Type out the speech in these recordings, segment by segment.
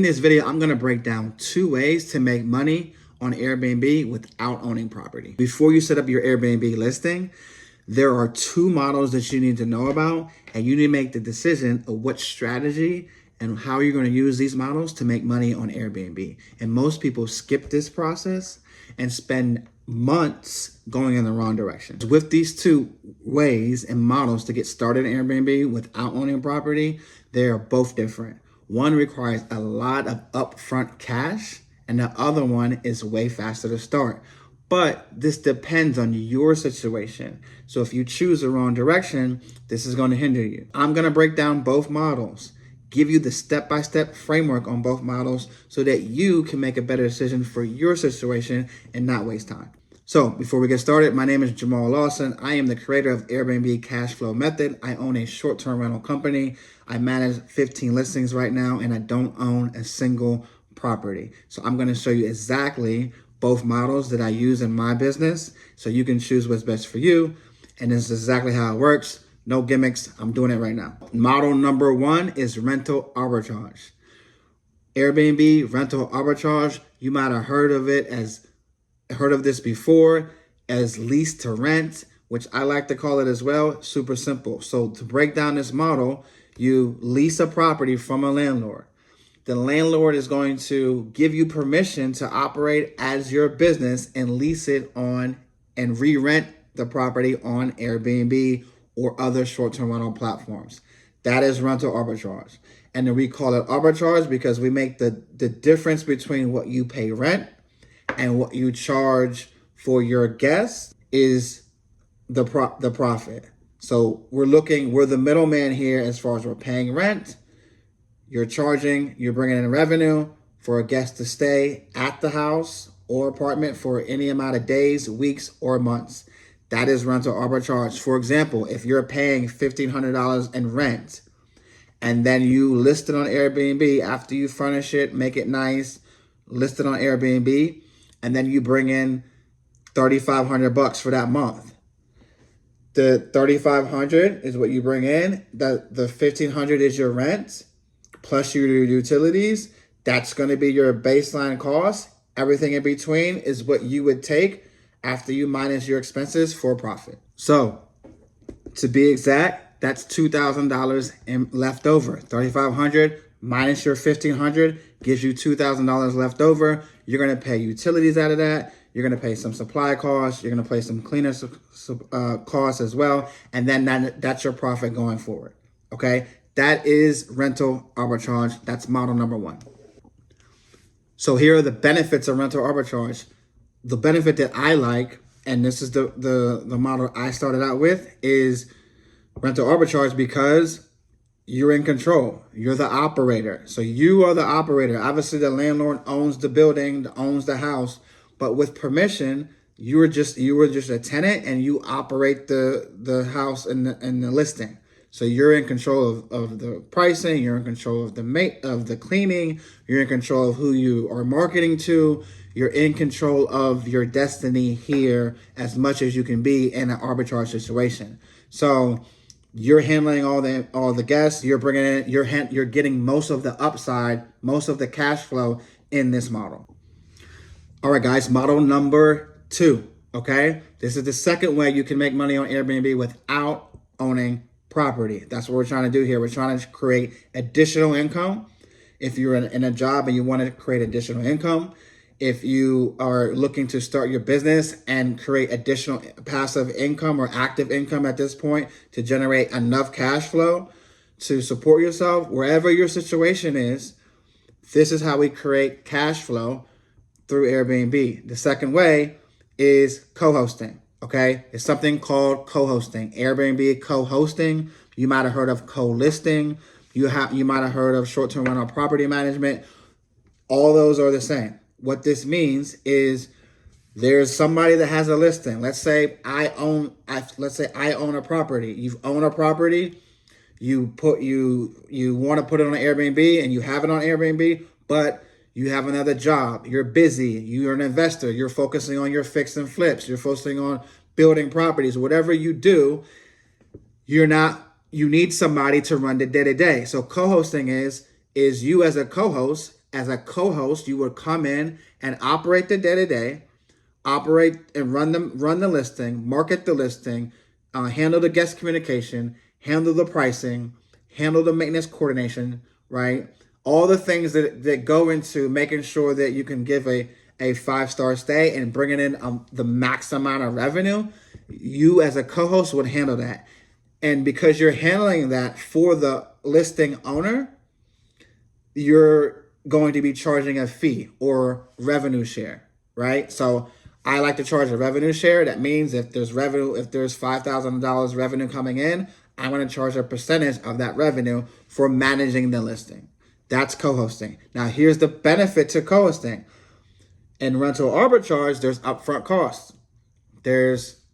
In this video, I'm going to break down 2 ways to make money on Airbnb without owning property. Before you set up your Airbnb listing, there are 2 models that you need to know about, and you need to make the decision of what strategy and how you're going to use these models to make money on Airbnb. And most people skip this process and spend months going in the wrong direction. With these 2 ways and models to get started in Airbnb without owning property, they are both different. One requires a lot of upfront cash, and the other one is way faster to start. But this depends on your situation. So if you choose the wrong direction, this is going to hinder you. I'm going to break down both models, give you the step-by-step framework on both models so that you can make a better decision for your situation and not waste time. So before we get started, my name is Jamal Lawson. I am the creator of AirbnbCashFlowmethod. I own a short-term rental company. I manage 15 listings right now, and I don't own a single property. So I'm going to show you exactly both models that I use in my business so you can choose what's best for you. And this is exactly how it works. No gimmicks. I'm doing it right now. Model number 1 is rental arbitrage. Airbnb rental arbitrage, you might have heard of this before as lease to rent, which I like to call it as well. Super simple. So to break down this model, you lease a property from a landlord. The landlord is going to give you permission to operate as your business and lease it on and re-rent the property on Airbnb or other short-term rental platforms. That is rental arbitrage. And then we call it arbitrage because we make the difference between what you pay rent and what you charge for your guests is the profit. So we're the middleman here as far as we're paying rent. You're bringing in revenue for a guest to stay at the house or apartment for any amount of days, weeks, or months. That is rental arbitrage. For example, if you're paying $1,500 in rent and then you list it on Airbnb after you furnish it, make it nice, list it on Airbnb, and then you bring in $3,500 for that month. The $3,500 is what you bring in. The $1,500 is your rent plus your utilities. That's going to be your baseline cost. Everything in between is what you would take after you minus your expenses for profit. So to be exact, that's $2,000 left over. $3,500 minus your $1,500 gives you $2,000 left over. You're going to pay utilities out of that. You're going to pay some supply costs. You're going to pay some cleaner costs as well. And then that's your profit going forward. Okay. That is rental arbitrage. That's model number 1. So here are the benefits of rental arbitrage. The benefit that I like, and this is the model I started out with, is rental arbitrage because you're in control. You're the operator. So you are the operator. Obviously, the landlord owns the building, owns the house, but with permission, you were just a tenant and you operate the house and the listing. So you're in control of the pricing. You're in control of the cleaning. You're in control of who you are marketing to. You're in control of your destiny here as much as you can be in an arbitrage situation. So you're handling all the guests. You're bringing in. You're getting most of the upside, most of the cash flow in this model. All right, guys. Model number 2. Okay, this is the second way you can make money on Airbnb without owning property. That's what we're trying to do here. We're trying to create additional income. If you're in a job and you want to create additional income, if you are looking to start your business and create additional passive income or active income at this point to generate enough cash flow to support yourself, wherever your situation is, this is how we create cash flow through Airbnb. The second way is co-hosting. Okay, it's something called co-hosting. Airbnb co-hosting. You might have heard of co-listing. You might have heard of short-term rental property management. All those are the same. What this means is there's somebody that has a listing. Let's say I own a property. You own a property. You want to put it on Airbnb and you have it on Airbnb, but you have another job. You're busy. You're an investor. You're focusing on your fix and flips. You're focusing on building properties. Whatever you do, you need somebody to run the day-to-day. So co-hosting is you as a co-host as a co-host, you would come in and operate the day-to-day, operate and run the listing, market the listing, handle the guest communication, handle the pricing, handle the maintenance coordination, right? All the things that go into making sure that you can give a 5-star stay and bringing in the max amount of revenue. You as a co-host would handle that. And because you're handling that for the listing owner, you're going to be charging a fee or revenue share, right? So I like to charge a revenue share. That means if there's $5,000 revenue coming in, I'm going to charge a percentage of that revenue for managing the listing. That's co-hosting. Now, here's the benefit to co-hosting. In rental arbitrage, there's upfront costs.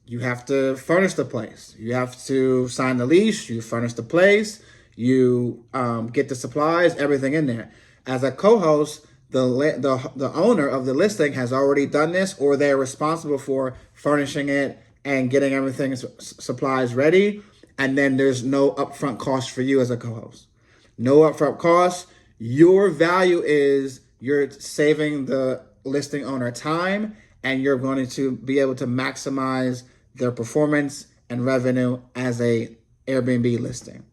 You have to furnish the place. You have to sign the lease. You furnish the place. You get the supplies, everything in there. As a co-host, the owner of the listing has already done this, or they're responsible for furnishing it and getting everything supplies ready. And then there's no upfront cost for you as a co-host. No upfront cost. Your value is you're saving the listing owner time, and you're going to be able to maximize their performance and revenue as a Airbnb listing.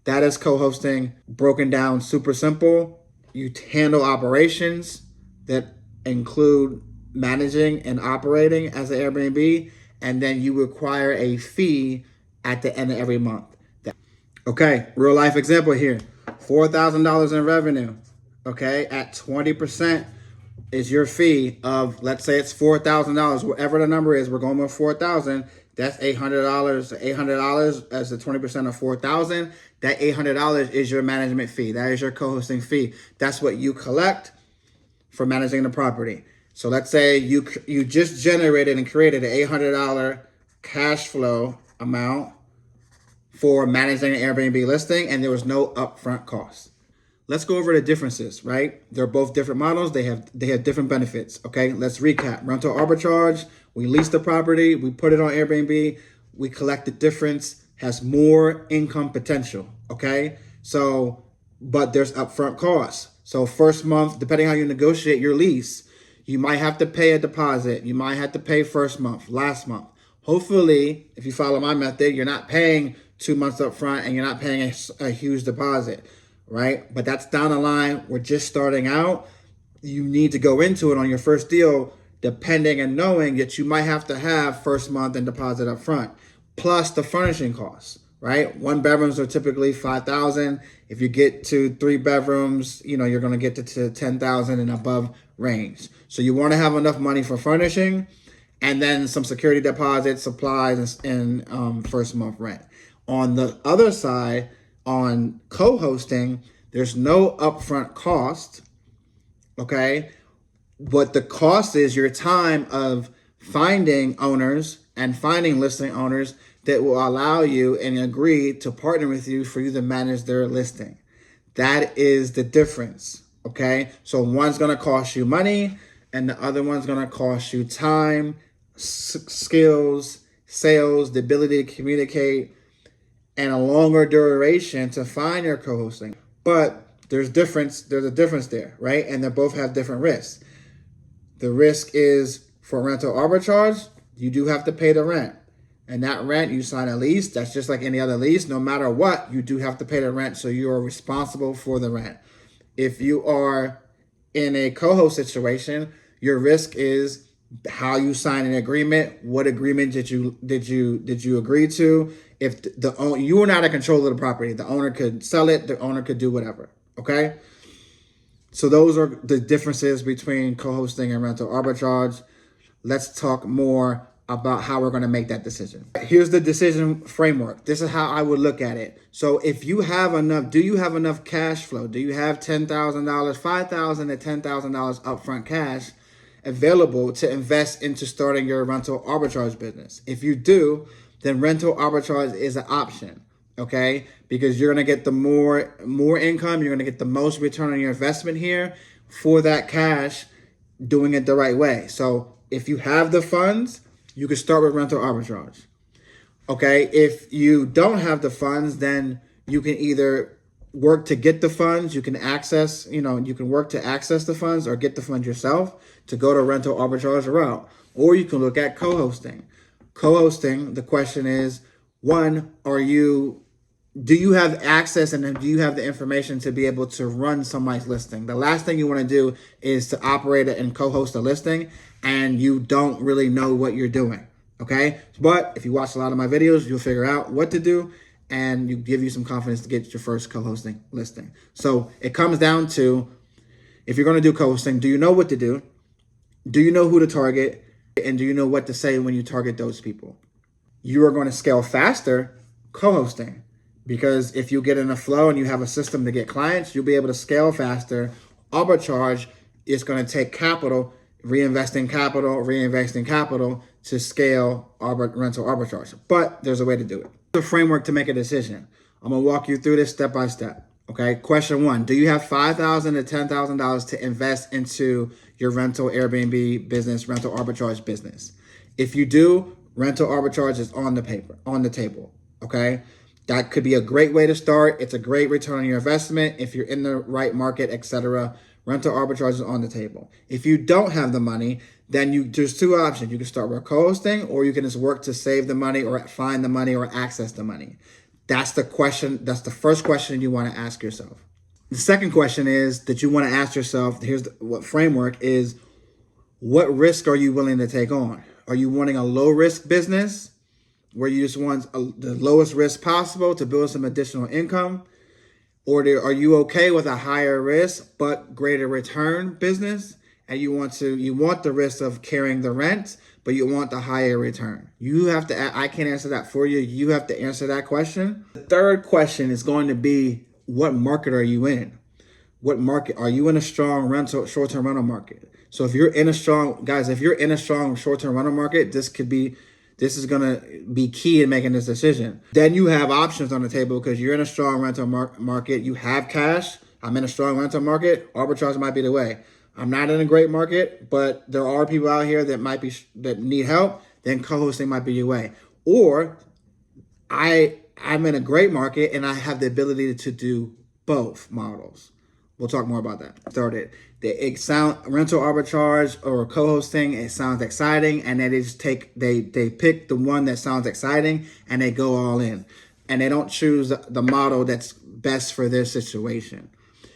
That is co-hosting broken down super simple. You handle operations that include managing and operating as an Airbnb, and then you require a fee at the end of every month. Okay, real life example here. $4,000 in revenue, okay? At 20% is your fee of, let's say it's $4,000, whatever the number is, we're going with 4,000. That's $800. $800 as the 20% of 4,000. That $800 is your management fee. That is your co-hosting fee. That's what you collect for managing the property. So let's say you just generated and created an $800 cash flow amount for managing an Airbnb listing, and there was no upfront cost. Let's go over the differences, right? They're both different models. They have different benefits, okay? Let's recap. Rental arbitrage, we lease the property, we put it on Airbnb, we collect the difference, has more income potential, okay? So, but there's upfront costs. So first month, depending how you negotiate your lease, you might have to pay a deposit. You might have to pay first month, last month. Hopefully, if you follow my method, you're not paying 2 months up front and you're not paying a huge deposit, right? But that's down the line. We're just starting out. You need to go into it on your first deal, depending and knowing that you might have to have first month and deposit up front, plus the furnishing costs, right? 1 bedrooms are typically $5,000. If you get to 3 bedrooms, you're going to get to 10,000 and above range. So you want to have enough money for furnishing, and then some security deposits, supplies, and first month rent. On the other side, on co-hosting, there's no upfront cost, okay? What the cost is your time of finding owners and finding listing owners that will allow you and agree to partner with you for you to manage their listing. That is the difference, okay? So one's gonna cost you money and the other one's gonna cost you time, skills, sales, the ability to communicate, and a longer duration to find your co-hosting. But there's a difference there, right? And they both have different risks. The risk is for rental arbitrage, you do have to pay the rent. And that rent, you sign a lease, that's just like any other lease. No matter what, you do have to pay the rent, so you are responsible for the rent. If you are in a co-host situation, your risk is how you sign an agreement. What agreement did you agree to? If you are not in control of the property, the owner could sell it, the owner could do whatever, okay? So those are the differences between co-hosting and rental arbitrage. Let's talk more about how we're going to make that decision. Here's the decision framework. This is how I would look at it. So if you have enough, do you have enough cash flow? Do you have $10,000, $5,000 to $10,000 upfront cash available to invest into starting your rental arbitrage business? If you do, then rental arbitrage is an option, okay? Because you're going to get the more income, you're going to get the most return on your investment here for that cash, doing it the right way. So if you have the funds, you can start with rental arbitrage, okay? If you don't have the funds, then you can either work to get the funds. You can access, you can work to access the funds or get the funds yourself to go to rental arbitrage route. Or you can look at co-hosting. Co-hosting, the question is, one, do you have access and do you have the information to be able to run somebody's listing? The last thing you want to do is to operate and co-host a listing and you don't really know what you're doing, okay? But if you watch a lot of my videos, you'll figure out what to do and you give you some confidence to get your first co-hosting listing. So it comes down to, if you're going to do co-hosting, do you know what to do? Do you know who to target? And do you know what to say when you target those people? You are going to scale faster co-hosting, because if you get in a flow and you have a system to get clients, you'll be able to scale faster. Arbitrage is going to take capital, reinvesting capital to scale rental arbitrage. But there's a way to do it. The framework to make a decision. I'm going to walk you through this step by step. Okay. Question one, do you have $5,000 to $10,000 to invest into your rental Airbnb business, rental arbitrage business? If you do, rental arbitrage is on the table. Okay. That could be a great way to start. It's a great return on your investment. If you're in the right market, etc., rental arbitrage is on the table. If you don't have the money, then there's two options. You can start with co-hosting, or you can just work to save the money or find the money or access the money. That's the question. That's the first question you want to ask yourself. The second question is that you want to ask yourself, what framework is, what risk are you willing to take on? Are you wanting a low risk business where you just want the lowest risk possible to build some additional income? Or are you okay with a higher risk but greater return business? And you want the risk of carrying the rent, but you want the higher return. You have to, I can't answer that for you. You have to answer that question. The third question is going to be, what market are you in? What market? Are you in a strong short-term rental market? So if you're in a strong short-term rental market, this is going to be key in making this decision. Then you have options on the table because you're in a strong rental market. You have cash. I'm in a strong rental market. Arbitrage might be the way. I'm not in a great market, but there are people out here that need help. Then co-hosting might be your way. Or I'm in a great market and I have the ability to do both models. We'll talk more about that. Started. Rental arbitrage or co-hosting, it sounds exciting, and then they pick the one that sounds exciting and they go all in. And they don't choose the model that's best for their situation.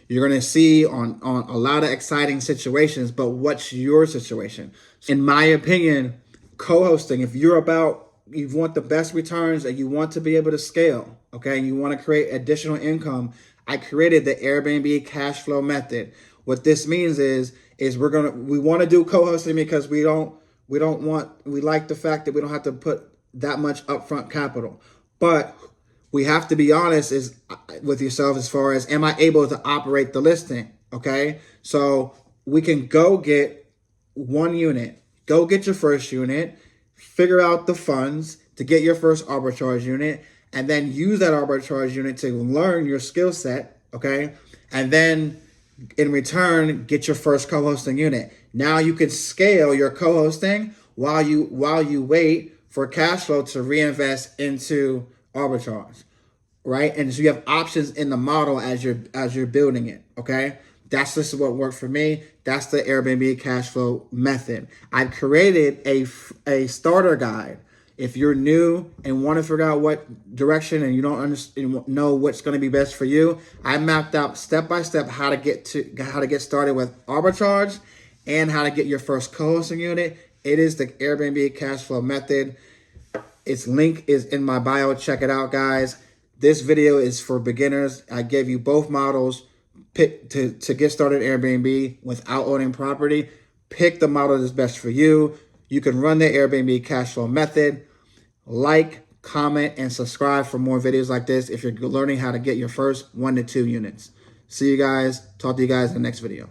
You're going to see on a lot of exciting situations, but what's your situation? In my opinion, co-hosting, if you want the best returns and you want to be able to scale, okay, and you want to create additional income, I created the Airbnb cash flow method. What this means is we want to do co-hosting because we like the fact that we don't have to put that much upfront capital. But we have to be honest with yourself as far as, am I able to operate the listing? Okay. So we can go get one unit, go get your first unit, figure out the funds to get your first arbitrage unit, and then use that arbitrage unit to learn your skill set. Okay. And then in return, get your first co-hosting unit. Now you can scale your co-hosting while you wait for cash flow to reinvest into arbitrage, right? And so you have options in the model as you're building it, okay? That's just what worked for me. That's the Airbnb cash flow method. I've created a starter guide. If you're new and want to figure out what direction and you don't know what's going to be best for you, I mapped out step by step how to get started with arbitrage and how to get your first co-hosting unit. It is the Airbnb cash flow method. Its link is in my bio. Check it out, guys. This video is for beginners. I gave you both models. Pick to get started Airbnb without owning property. Pick the model that's best for you. You can run the Airbnb cash flow method. Like, comment, and subscribe for more videos like this if you're learning how to get your first 1 to 2 units. See you guys. Talk to you guys in the next video.